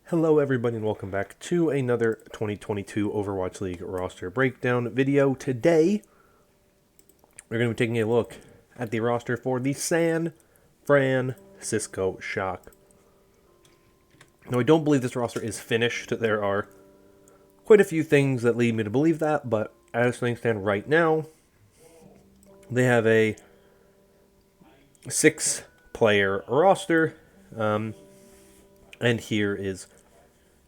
Hello everybody and welcome back to another 2022 Overwatch League roster breakdown video. Today, we're going to be taking a look at the roster for the San Francisco Shock. Now, I don't believe this roster is finished. There are quite a few things that lead me to believe that, but as things stand right now, they have a 6-player roster, and here is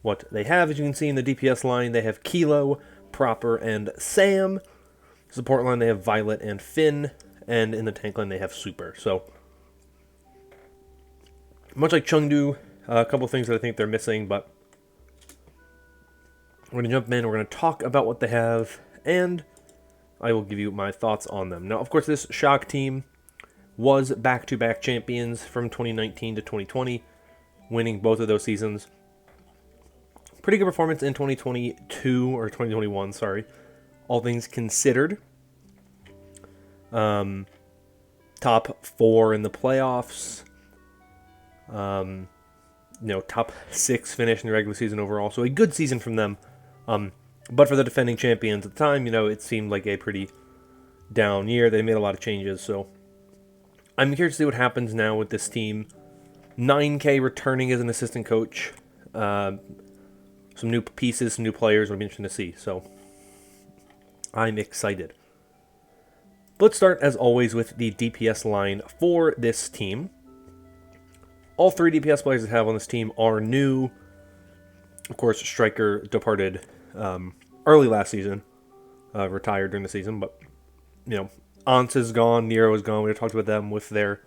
what they have. As you can see in the DPS line, they have Kilo, Proper, and Sam. Support line, they have Violet and Finn. And in the tank line, they have Super. So, much like Chengdu, a couple of things that I think they're missing, but we're going to jump in, we're going to talk about what they have, and I will give you my thoughts on them. Now, of course, this Shock team was back-to-back champions from 2019 to 2020, winning both of those seasons. Pretty good performance in 2022, or 2021, sorry. All things considered. Top 4 in the playoffs. Top 6 finish in the regular season overall. So a good season from them. But for the defending champions at the time, it seemed like a pretty down year. They made a lot of changes, so I'm curious to see what happens now with this team. 9K returning as an assistant coach. Some new pieces, some new players. It'll be interesting to see. So I'm excited. Let's start, as always, with the DPS line for this team. All 3 DPS players that have on this team are new. Of course, Striker departed early last season, retired during the season, but Ance is gone, Nero is gone. We talked about them with their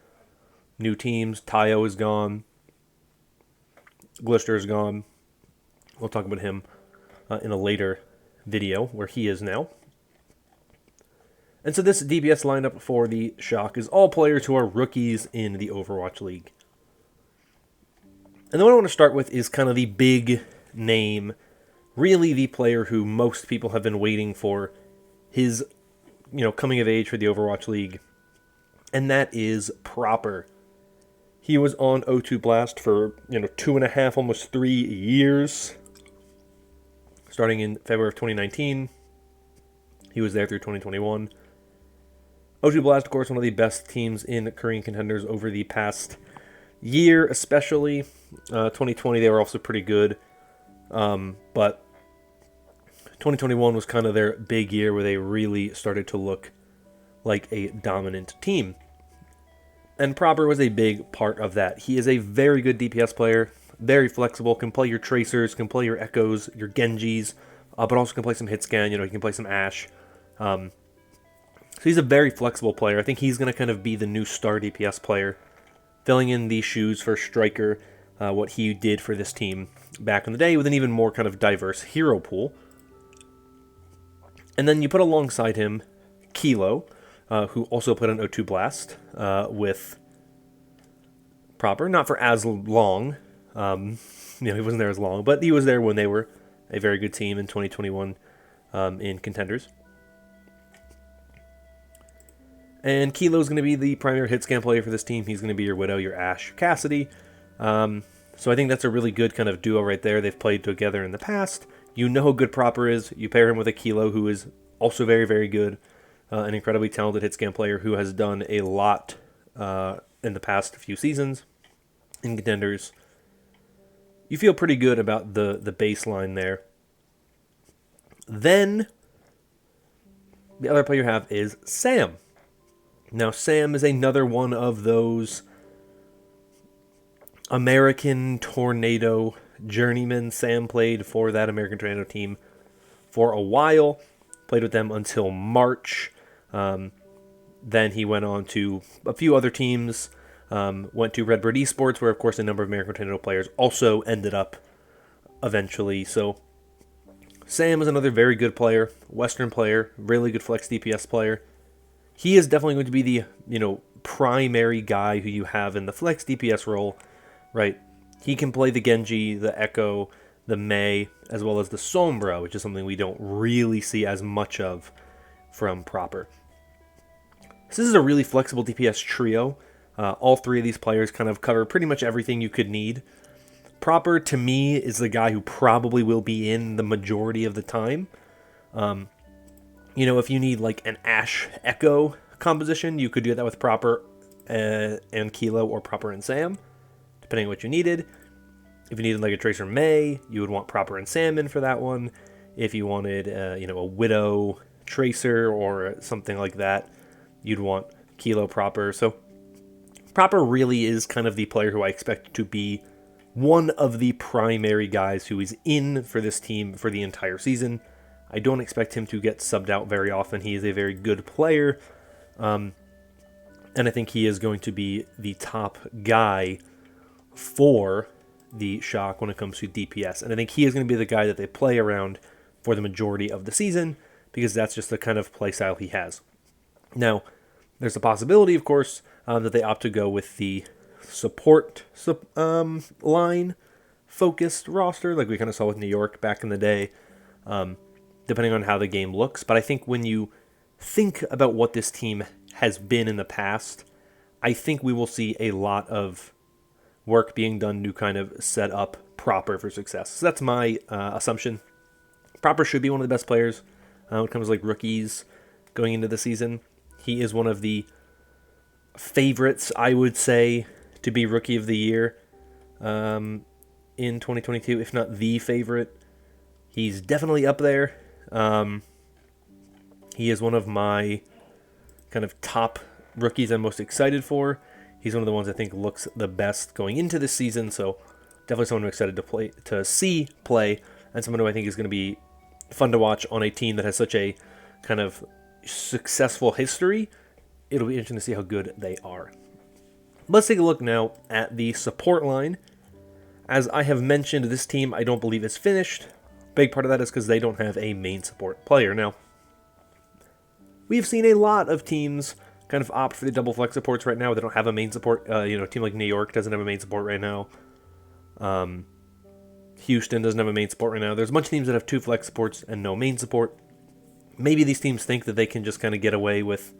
new teams. Tayo is gone. Glister is gone. We'll talk about him in a later video, where he is now. And so this DPS lineup for the Shock is all players who are rookies in the Overwatch League. And the one I want to start with is kind of the big name, really the player who most people have been waiting for his, coming of age for the Overwatch League. And that is Proper. He was on O2 Blast for, 2.5, almost 3 years. Starting in February of 2019. He was there through 2021. O2 Blast, of course, one of the best teams in Korean contenders over the past year, especially. 2020, they were also pretty good. But 2021 was kind of their big year where they really started to look like a dominant team. And Proper was a big part of that. He is a very good DPS player, very flexible, can play your Tracers, can play your Echoes, your Genjis, but also can play some Hitscan, he can play some Ashe. So he's a very flexible player. I think he's going to kind of be the new star DPS player, filling in the shoes for Striker, what he did for this team back in the day with an even more kind of diverse hero pool. And then you put alongside him Kilo, who also played on O2 Blast with Proper, not for as long. He wasn't there as long, but he was there when they were a very good team in 2021 in contenders. And Kilo's going to be the primary hitscan player for this team. He's going to be your Widow, your Ashe, your Cassidy. So I think that's a really good kind of duo right there. They've played together in the past. You know how good Proper is. You pair him with a Kilo who is also very, very good. An incredibly talented hitscan player who has done a lot in the past few seasons in contenders. You feel pretty good about the baseline there. Then, the other player you have is Sam. Now, Sam is another one of those American Tornado journeymen. Sam played for that American Tornado team for a while. Played with them until March. Then he went on to a few other teams. Went to Redbird Esports, where, of course, a number of American Tornado players also ended up eventually. So, Sam is another very good player, Western player, really good flex DPS player. He is definitely going to be the, primary guy who you have in the flex DPS role, right? He can play the Genji, the Echo, the Mei, as well as the Sombra, which is something we don't really see as much of from Proper. This is a really flexible DPS trio. All 3 of these players kind of cover pretty much everything you could need. Proper, to me, is the guy who probably will be in the majority of the time. If you need like an Ash Echo composition, you could do that with Proper and Kilo, or Proper and Sam, depending on what you needed. If you needed like a Tracer May, you would want Proper and Sam in for that one. If you wanted, a Widow Tracer or something like that, you'd want Kilo Proper. So Proper really is kind of the player who I expect to be one of the primary guys who is in for this team for the entire season. I don't expect him to get subbed out very often. He is a very good player. And I think he is going to be the top guy for the Shock when it comes to DPS. And I think he is going to be the guy that they play around for the majority of the season, because that's just the kind of play style he has. Now, there's a possibility, of course, that they opt to go with the support line focused roster, like we kind of saw with New York back in the day, depending on how the game looks. But I think when you think about what this team has been in the past, I think we will see a lot of work being done to kind of set up Proper for success. So that's my assumption. Proper should be one of the best players when it comes to like rookies going into the season. He is one of the favorites, I would say, to be Rookie of the Year in 2022, if not the favorite. He's definitely up there. He is one of my kind of top rookies I'm most excited for. He's one of the ones I think looks the best going into this season, so definitely someone I'm excited to see play, and someone who I think is going to be fun to watch on a team that has such a kind of successful history. It'll be interesting to see how good they are. Let's take a look now at the support line. As I have mentioned, this team I don't believe is finished. Big part of that is because they don't have a main support player. Now, we've seen a lot of teams kind of opt for the double flex supports right now. They don't have a main support. A team like New York doesn't have a main support right now. Houston doesn't have a main support right now. There's a bunch of teams that have two flex supports and no main support. Maybe these teams think that they can just kind of get away with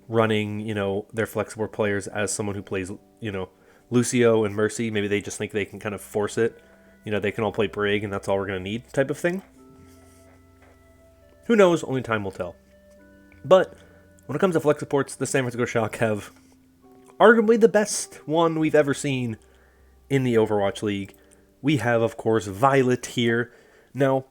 running, their flex support players as someone who plays, Lucio and Mercy. Maybe they just think they can kind of force it. They can all play Brig and that's all we're going to need type of thing. Who knows? Only time will tell. But when it comes to flex supports, the San Francisco Shock have arguably the best one we've ever seen in the Overwatch League. We have, of course, Violet here. Now,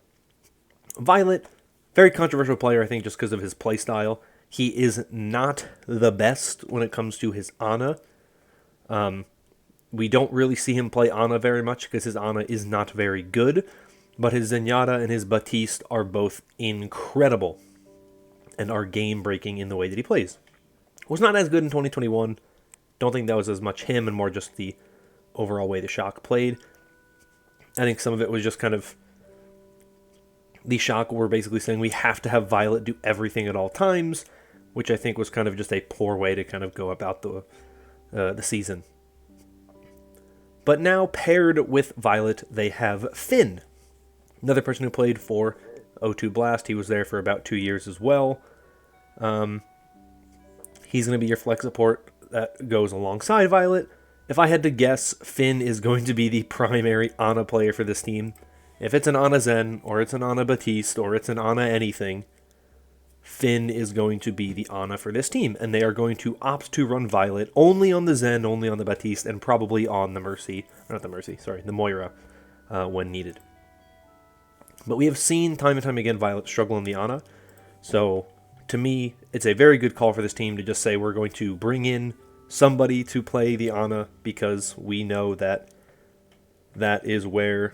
Violet, very controversial player, I think, just because of his playstyle. He is not the best when it comes to his Ana. We don't really see him play Ana very much because his Ana is not very good. But his Zenyatta and his Baptiste are both incredible and are game-breaking in the way that he plays. Was not as good in 2021. Don't think that was as much him and more just the overall way the Shock played. I think some of it was just kind of the Shock were basically saying we have to have Violet do everything at all times, which I think was kind of just a poor way to kind of go about the season. But now paired with Violet, they have Finn, another person who played for O2 Blast. He was there for about 2 years as well. He's going to be your flex support that goes alongside Violet. If I had to guess, Finn is going to be the primary Ana player for this team. If it's an Ana Zen, or it's an Ana Baptiste, or it's an Ana anything, Finn is going to be the Ana for this team. And they are going to opt to run Violet only on the Zen, only on the Baptiste, and probably on the the Moira when needed. But we have seen time and time again Violet struggle in the Ana. So, to me, it's a very good call for this team to just say we're going to bring in somebody to play the Ana because we know that that is where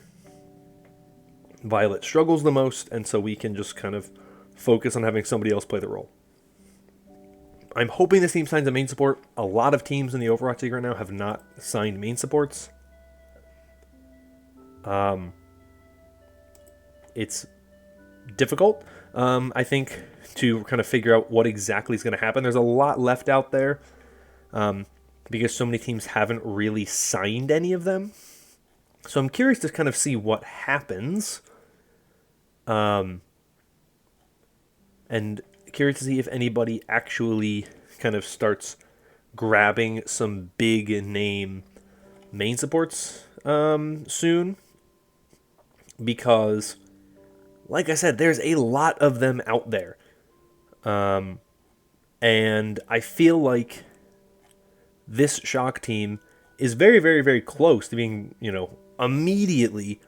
Violet struggles the most, and so we can just kind of focus on having somebody else play the role. I'm hoping this team signs a main support. A lot of teams in the Overwatch League right now have not signed main supports. It's difficult, I think, to kind of figure out what exactly is going to happen. There's a lot left out there because so many teams haven't really signed any of them. So I'm curious to kind of see what happens. And curious to see if anybody actually kind of starts grabbing some big name main supports. soon, because, like I said, there's a lot of them out there. And I feel like this Shock team is very, very, very close to being, immediately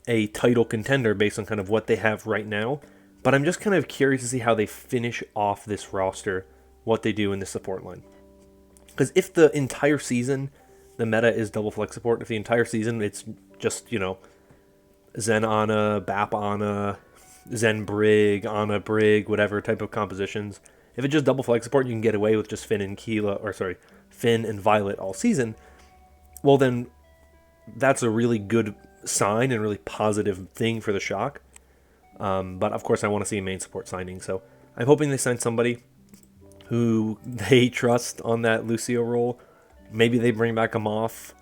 a title contender based on kind of what they have right now. But I'm just kind of curious to see how they finish off this roster, what they do in the support line. Because if the entire season, the meta is double flex support, if the entire season it's just, Zen Ana, Bap Ana, Zen Brig, Ana Brig, whatever type of compositions, if it's just double flex support, you can get away with just Finn and Violet all season, well then that's a really good sign and really positive thing for the Shock. But of course I want to see a main support signing, so I'm hoping they sign somebody who they trust on that Lucio role. Maybe they bring back a Moth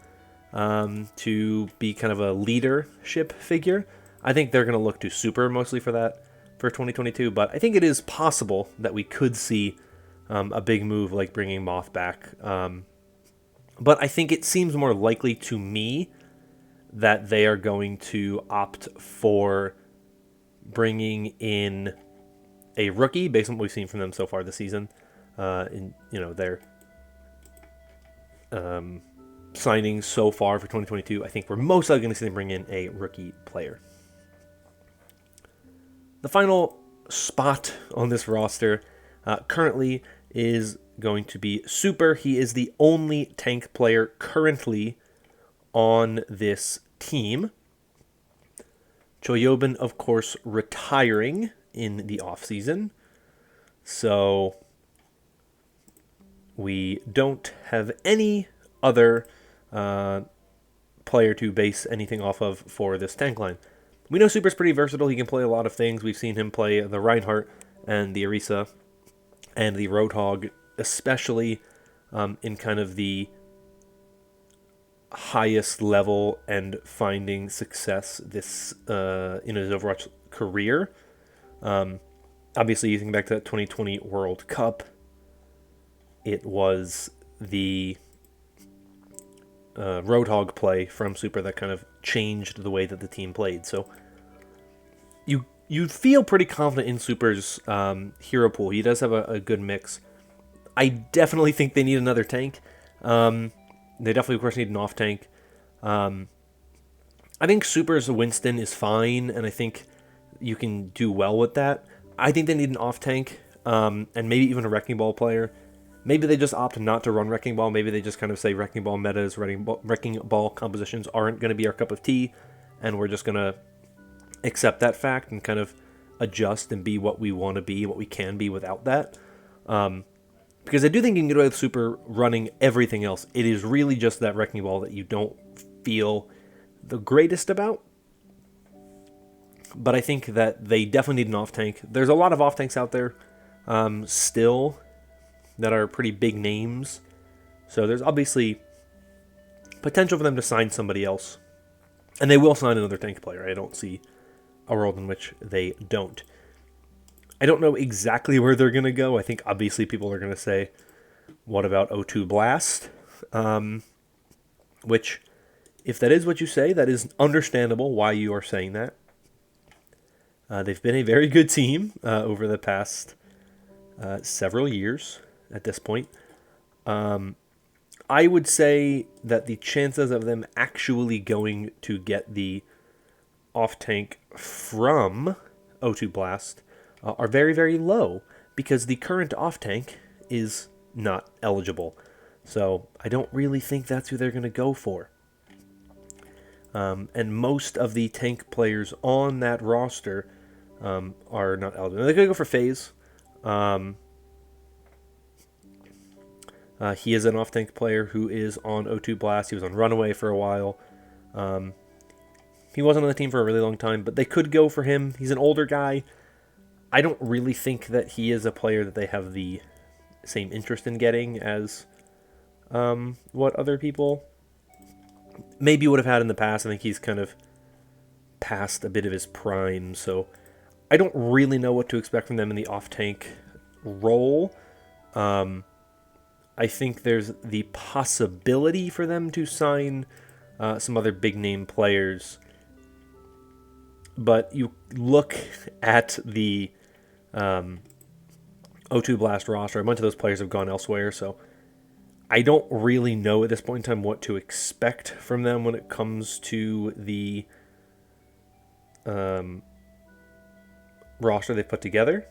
to be kind of a leadership figure. I think they're going to look to Super mostly for that for 2022, but I think it is possible that we could see a big move like bringing Moth back. But I think it seems more likely to me that they are going to opt for bringing in a rookie based on what we've seen from them so far this season. In their signings so far for 2022, I think we're most likely going to see them bring in a rookie player. The final spot on this roster currently is going to be Super. He is the only tank player currently on this team. Choyobin, of course, retiring in the offseason. So we don't have any other player to base anything off of for this tank line. We know Super's pretty versatile. He can play a lot of things. We've seen him play the Reinhardt and the Orisa and the Roadhog, especially in kind of the highest level and finding success this in his Overwatch career. Obviously, you think back to that 2020 World Cup, it was the Roadhog play from Super that kind of changed the way that the team played. So you feel pretty confident in Super's hero pool. He does have a good mix. I definitely think they need another tank. They definitely, of course, need an off tank. I think Super's Winston is fine, and I think you can do well with that. I think they need an off tank, and maybe even a Wrecking Ball player. Maybe they just opt not to run Wrecking Ball. Maybe they just kind of say Wrecking Ball metas, Wrecking Ball compositions aren't going to be our cup of tea, and we're just going to accept that fact and kind of adjust and be what we want to be, what we can be without that. Because I do think you can get away with Super running everything else. It is really just that Wrecking Ball that you don't feel the greatest about. But I think that they definitely need an off-tank. There's a lot of off-tanks out there still that are pretty big names. So there's obviously potential for them to sign somebody else. And they will sign another tank player. I don't see a world in which they don't. I don't know exactly where they're going to go. I think obviously people are going to say, what about O2 Blast? Which, if that is what you say, that is understandable why you are saying that. They've been a very good team over the past several years at this point. I would say that the chances of them actually going to get the off-tank from O2 Blast are very, very low because the current off-tank is not eligible. So I don't really think that's who they're going to go for. And most of the tank players on that roster are not eligible. They're going to go for FaZe. He is an off-tank player who is on O2 Blast. He was on Runaway for a while. He wasn't on the team for a really long time, but they could go for him. He's an older guy. I don't really think that he is a player that they have the same interest in getting as what other people maybe would have had in the past. I think he's kind of past a bit of his prime, so I don't really know what to expect from them in the off-tank role. I think there's the possibility for them to sign some other big name players. But you look at the O2 Blast roster, a bunch of those players have gone elsewhere, so I don't really know at this point in time what to expect from them when it comes to the roster they put together.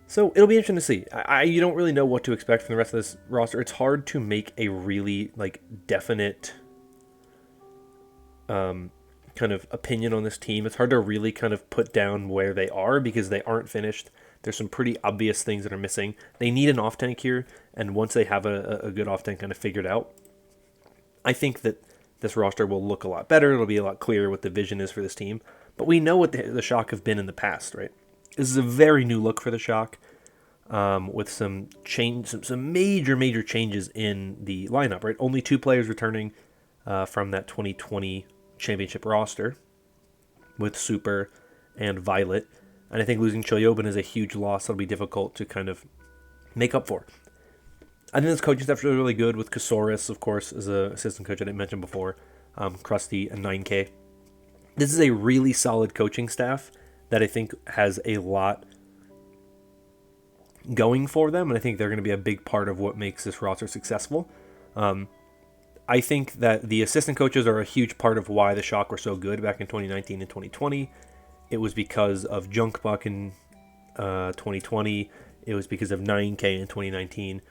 So it'll be interesting to see. You don't really know what to expect from the rest of this roster. It's hard to make a really definite kind of opinion on this team. It's hard to really kind of put down where they are because they aren't finished. There's some pretty obvious things that are missing. They need an off tank here, and once they have a good off tank kind of figured out, I think that this roster will look a lot better. It'll be a lot clearer what the vision is for this team. But we know what the Shock have been in the past, right? This is a very new look for the Shock, with some major changes in the lineup, right? Only 2 players returning from that 2020 championship roster with Super and Violet. And I think losing Choyobin is a huge loss that'll be difficult to kind of make up for. I think this coaching staff is really good with Kasoris, of course, as an assistant coach I didn't mention before, Krusty and 9K. This is a really solid coaching staff that I think has a lot going for them, and I think they're going to be a big part of what makes this roster successful. I think that the assistant coaches are a huge part of why the Shock were so good back in 2019 and 2020. It was because of Junkbuck in 2020. It was because of 9K in 2019.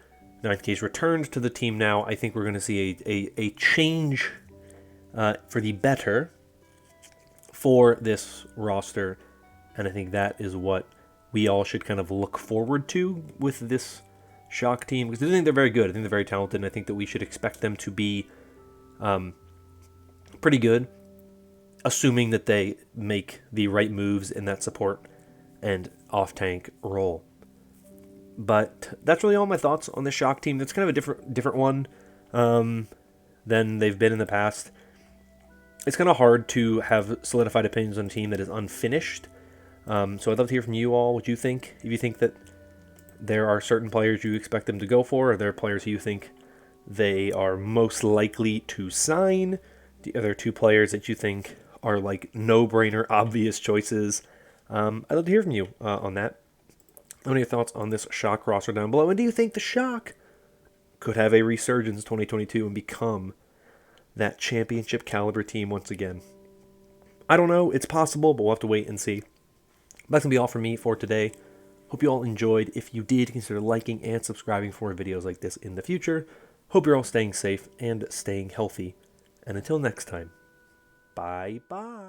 9K's returned to the team now. I think we're going to see a change for the better for this roster. And I think that is what we all should kind of look forward to with this Shock team. Because I think they're very good. I think they're very talented. And I think that we should expect them to be pretty good, assuming that they make the right moves in that support and off-tank role. But that's really all my thoughts on the Shock team. That's kind of a different one than they've been in the past. It's kind of hard to have solidified opinions on a team that is unfinished. So I'd love to hear from you all what you think. If you think that there are certain players you expect them to go for, or there are players who you think they are most likely to sign. Are there 2 players that you think are no-brainer, obvious choices? I'd love to hear from you on that. What are your thoughts on this Shock roster down below? And do you think the Shock could have a resurgence in 2022 and become that championship caliber team once again? I don't know. It's possible, but we'll have to wait and see. That's going to be all for me for today. Hope you all enjoyed. If you did, consider liking and subscribing for videos like this in the future. Hope you're all staying safe and staying healthy. And until next time, bye-bye.